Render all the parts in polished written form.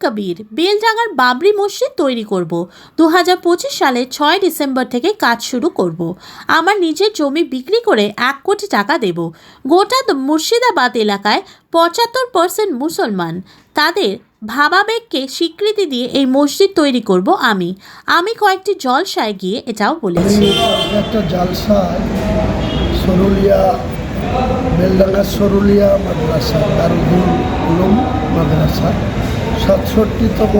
কবির বেলডাঙ্গার বাবরি মসজিদ তৈরি করব। 2025 সালে 6 ডিসেম্বর থেকে কাজ শুরু করব। আমার নিজের জমি বিক্রি করে 1 কোটি টাকা দেব। গোটা মুর্শিদাবাদ এলাকায় 75% মুসলমান, তাদের ভাবাবেগকে স্বীকৃতি দিয়ে এই মসজিদ তৈরি করব আমি কয়েকটি জলসায় গিয়ে এটাও বলেছি। একটা জলসায় সরুলিয়া বেলডাঙ্গা সরুলিয়া মাদ্রাসা দারুল উলুম মাদ্রাসা 67তম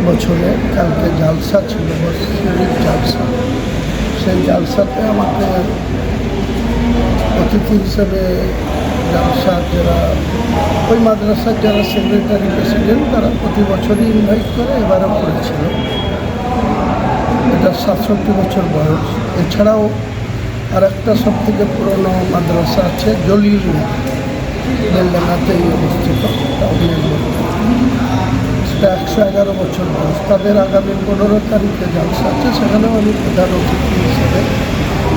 বছরে কালকে জালসা ছিল, মসজিদের জালসা। সেই জালসাতে আমাকে অতিথি হিসেবে জালসার যারা ওই মাদ্রাসার যারা সেক্রেটারি প্রেসিডেন্ট তারা প্রতি বছরই ইনভাইট করে, এবারও করেছিল। এটা 67 বছর বয়স। এছাড়াও আর একটা সবথেকে পুরনো মাদ্রাসা আছে জলিলিয়া, বেলডাঙ্গাতেই অবস্থিত। সেটা 111 বছর বয়স। তাদের আগামী 15 তারিখে জালসা আছে, সেখানেও আমি প্রধান অতিথি হিসেবে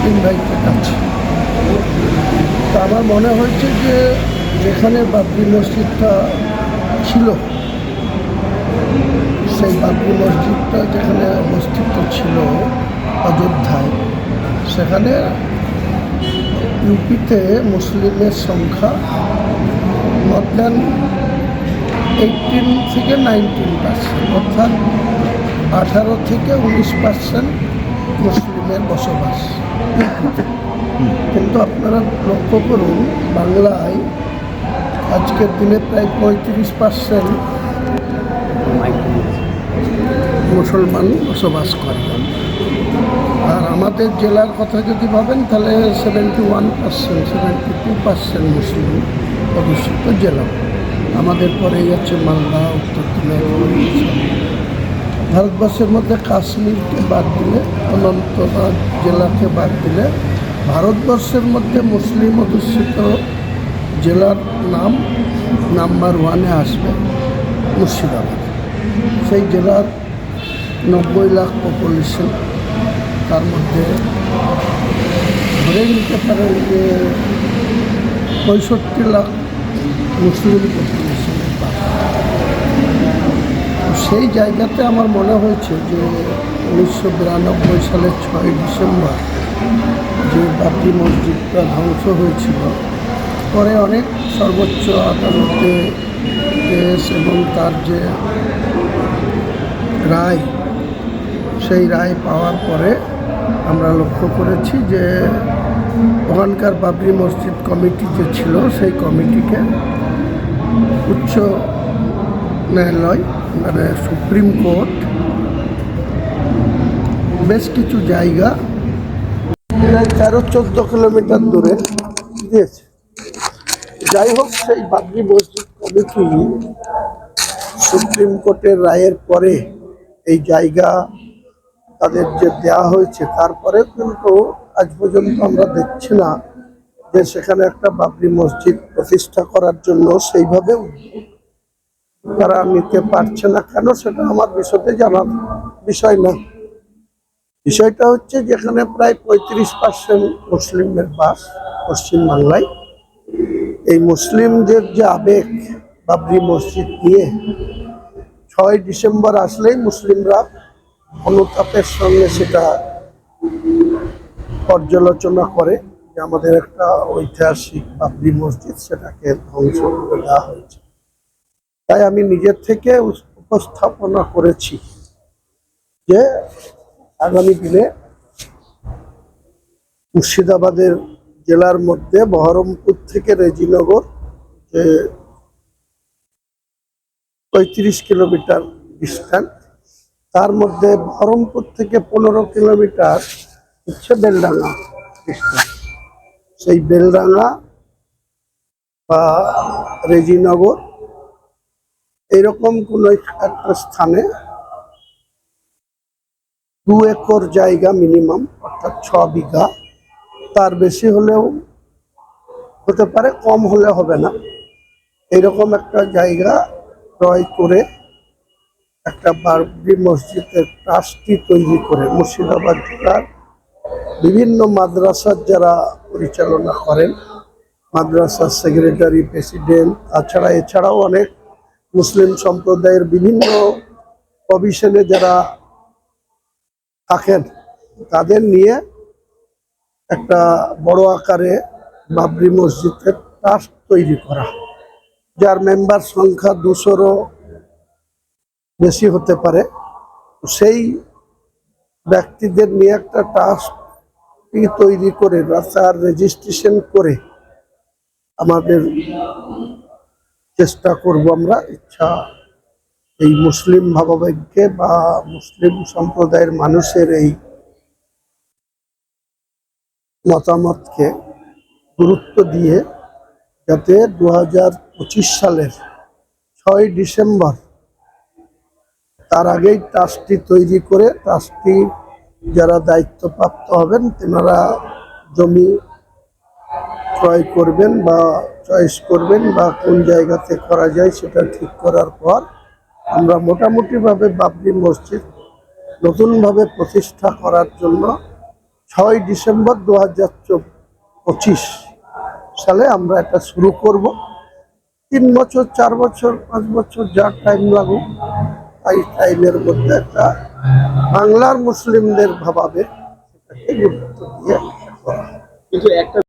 ইনভাইটেড আছি। তা আমার মনে হয়েছে যে যেখানে বাবরি মসজিদটা ছিল, সেই বাবরি মসজিদটা যেখানে অবস্থিত ছিল অযোধ্যায়, সেখানে ইউপিতে মুসলিমের সংখ্যা মোর দ্যান 18 থেকে 19%, অর্থাৎ 18 থেকে 19% মুসলিমের বসবাস ইউপিতে। কিন্তু আপনারা লক্ষ্য করুন, বাংলায় আজকের দিনে প্রায় 35% মুসলমান বসবাস করে। আর আমাদের জেলার কথা যদি ভাবেন তাহলে 72% মুসলিম অধ্যুষিত জেলা। আমাদের পরেই আছে মালদা, উত্তর দিনাজপুর। ভারতবর্ষের মধ্যে কাশ্মীরকে বাদ দিলে, অনন্তনাগ জেলাকে বাদ দিলে, ভারতবর্ষের মধ্যে মুসলিম অধ্যুষিত জেলার নাম নাম্বার 1-এ আসবে মুর্শিদাবাদ। সেই জেলার 90 লাখ পপুলেশন, তার মধ্যে ধরে নিতে পারেন যে 65 লাখ মুসলিম পপুলেশনের বাস। সেই জায়গাতে আমার মনে হয়েছে যে 1992 সালের 6 ডিসেম্বর যে বাবরি মসজিদটা ধ্বংস হয়েছিল, পরে অনেক সর্বোচ্চ আদালতে কেস এবং তার যে রায়, সেই রায় পাওয়ার পরে আমরা লক্ষ্য করেছি যে ওখানকার বাবরি মসজিদ কমিটি যে ছিল, সেই কমিটিকে উচ্চ ন্যায়ালয় মানে সুপ্রিম কোর্ট বেশ কিছু জায়গা 13-14 কিলোমিটার দূরে দিয়েছে। যাই হোক, সেই বাবরি মসজিদ কমিটি সুপ্রিম কোর্টের রায়ের পরে এই জায়গা তাদের যে দেওয়া হয়েছে, তারপরে কিন্তু আজ পর্যন্ত আমরা দেখছি না যে সেখানে একটা বাবরি মসজিদ প্রতিষ্ঠা করার জন্য সেইভাবে তারা নিতে পারছে না। কেন, সেটা আমার বিশদে জানার বিষয় না। বিষয়টা হচ্ছে যেখানে প্রায় 35% মুসলিমের বাস পশ্চিমবাংলায়, এই মুসলিমদের যে আবেগ বাবরি মসজিদ নিয়ে, 6 ডিসেম্বর আসলেই মুসলিমরা অনুতাপের সঙ্গে সেটা পর্যালোচনা করে যে আমাদের একটা ঐতিহাসিক বাবরি মসজিদ, সেটাকে ধ্বংস করে দেওয়া হয়েছে। তাই আমি নিজের থেকে উপস্থাপনা করেছি যে আগামী দিনে মুর্শিদাবাদের জেলার মধ্যে বহরমপুর থেকে রেজিনগর যে 35 কিলোমিটার ডিস্টেন্স, তার মধ্যে বহরমপুর থেকে 15 কিলোমিটার হচ্ছে বেলডাঙ্গা ডিস্টেন্স। সেই বেলডাঙ্গা বা রেজিনগর এইরকম কোনো একটা স্থানে 2 একর জায়গা মিনিমাম, অর্থাৎ 6 বিঘা, তার বেশি হলেও হতে পারে, কম হলে হবে না, এইরকম একটা জায়গা ক্রয় করে একটা বাবরি মসজিদের ট্রাস্টি তৈরি করে মুর্শিদাবাদ জেলার বিভিন্ন মাদ্রাসার যারা পরিচালনা করেন, মাদ্রাসার সেক্রেটারি প্রেসিডেন্ট, এছাড়াও অনেক মুসলিম সম্প্রদায়ের বিভিন্ন প্রভিশনে যারা থাকেন তাদের নিয়ে একটা বড় আকারে বাবরি মসজিদের ট্রাস্ট তৈরি করা, যার মেম্বার সংখ্যা 200-রও বেশি হতে পারে। সেই ব্যক্তিদের নিয়ে একটা ট্রাস্ট তৈরি করে রাস্তার রেজিস্ট্রেশন করে আমাদের চেষ্টা করব আমরা, ইচ্ছা এই মুসলিম ভাবাবেগকে বা মুসলিম সম্প্রদায়ের মানুষের এই মতামতকে গুরুত্ব দিয়ে যাতে 2025 সালের 6 ডিসেম্বর তার আগেই ট্রাস্টটি তৈরি করে ট্রাস্টটি যারা দায়িত্বপ্রাপ্ত হবেন তেনারা জমি ক্রয় করবেন বা চয়েস করবেন বা কোন জায়গাতে করা যায় সেটা ঠিক করার পর আমরা মোটামুটিভাবে বাবরি মসজিদ নতুনভাবে প্রতিষ্ঠা করার জন্য 6 ডিসেম্বর 2025 সালে আমরা এটা শুরু করব। 3 বছর 4 বছর 5 বছর যা টাইম লাগুক, এই টাইমের মধ্যে একটা বাংলার মুসলিমদের ভাবাবেগ সেটাকে গুরুত্ব দিয়ে করা। কিন্তু একটা